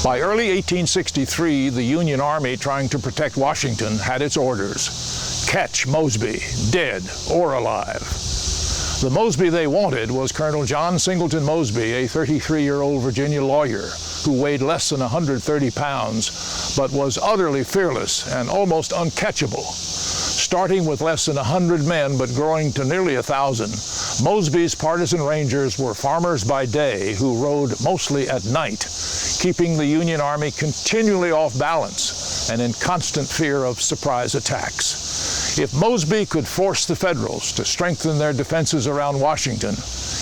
By early 1863, the Union Army trying to protect Washington had its orders: catch Mosby, dead or alive. The Mosby they wanted was Colonel John Singleton Mosby, a 33-year-old Virginia lawyer who weighed less than 130 pounds, but was utterly fearless and almost uncatchable. Starting with less than 100 men, but growing to nearly 1,000, Mosby's partisan Rangers were farmers by day who rode mostly at night, keeping the Union Army continually off balance and in constant fear of surprise attacks. If Mosby could force the Federals to strengthen their defenses around Washington,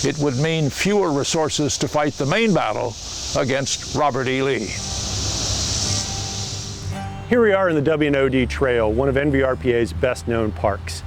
it would mean fewer resources to fight the main battle against Robert E. Lee. Here we are in the W&OD Trail, one of NVRPA's best-known parks.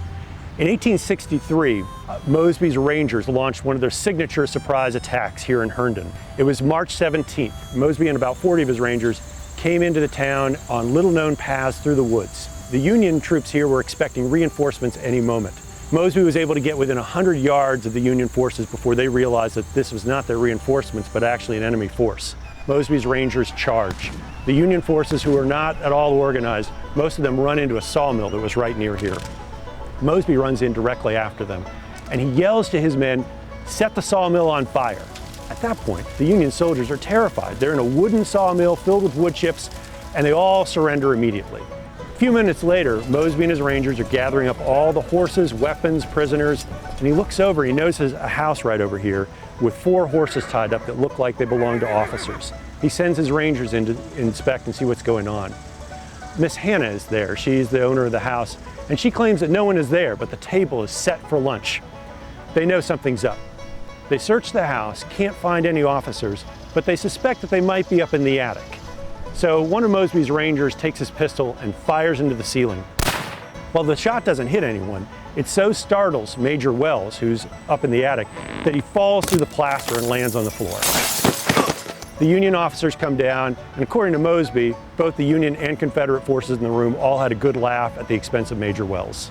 In 1863, Mosby's Rangers launched one of their signature surprise attacks here in Herndon. It was March 17th. Mosby and about 40 of his Rangers came into the town on little-known paths through the woods. The Union troops here were expecting reinforcements any moment. Mosby was able to get within 100 yards of the Union forces before they realized that this was not their reinforcements, but actually an enemy force. Mosby's Rangers charge. The Union forces, who are not at all organized, most of them run into a sawmill that was right near here. Mosby runs in directly after them, and he yells to his men, "Set the sawmill on fire." At that point, the Union soldiers are terrified. They're in a wooden sawmill filled with wood chips, and they all surrender immediately. A few minutes later, Mosby and his Rangers are gathering up all the horses, weapons, prisoners, and he looks over, he notices a house right over here with 4 horses tied up that look like they belong to officers. He sends his Rangers in to inspect and see what's going on. Miss Hannah is there. She's the owner of the house, and she claims that no one is there, but the table is set for lunch. They know something's up. They search the house, can't find any officers, but they suspect that they might be up in the attic. So one of Mosby's Rangers takes his pistol and fires into the ceiling. While the shot doesn't hit anyone, it so startles Major Wells, who's up in the attic, that he falls through the plaster and lands on the floor. The Union officers come down, and according to Mosby, both the Union and Confederate forces in the room all had a good laugh at the expense of Major Wells.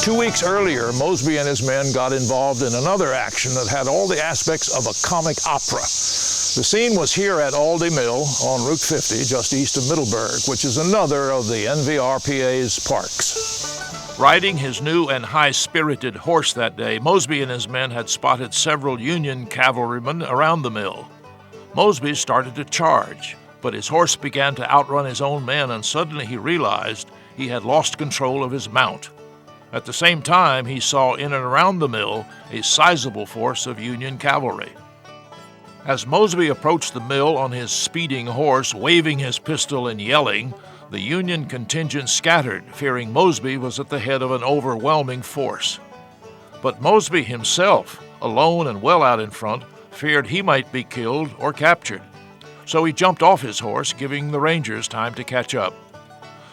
2 weeks earlier, Mosby and his men got involved in another action that had all the aspects of a comic opera. The scene was here at Aldie Mill on Route 50, just east of Middleburg, which is another of the NVRPA's parks. Riding his new and high-spirited horse that day, Mosby and his men had spotted several Union cavalrymen around the mill. Mosby started to charge, but his horse began to outrun his own men, and suddenly he realized he had lost control of his mount. At the same time, he saw in and around the mill a sizable force of Union cavalry. As Mosby approached the mill on his speeding horse, waving his pistol and yelling, the Union contingent scattered, fearing Mosby was at the head of an overwhelming force. But Mosby himself, alone and well out in front, feared he might be killed or captured. So he jumped off his horse, giving the Rangers time to catch up.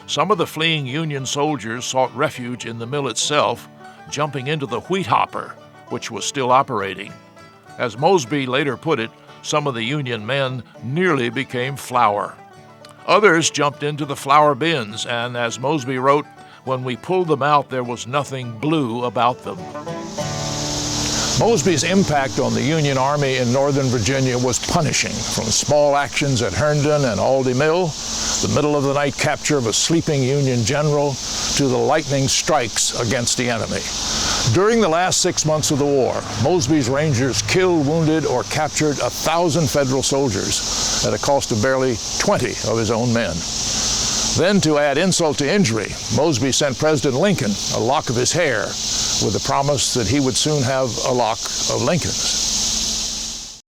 Some of the fleeing Union soldiers sought refuge in the mill itself, jumping into the wheat hopper, which was still operating. As Mosby later put it, some of the Union men nearly became flour. Others jumped into the flour bins, and as Mosby wrote, when we pulled them out, there was nothing blue about them. Mosby's impact on the Union Army in Northern Virginia was punishing, from small actions at Herndon and Aldie Mill, the middle-of-the-night capture of a sleeping Union general, to the lightning strikes against the enemy. During the last 6 months of the war, Mosby's Rangers killed, wounded, or captured 1,000 Federal soldiers at a cost of barely 20 of his own men. Then, to add insult to injury, Mosby sent President Lincoln a lock of his hair with the promise that he would soon have a lock of Lincoln's.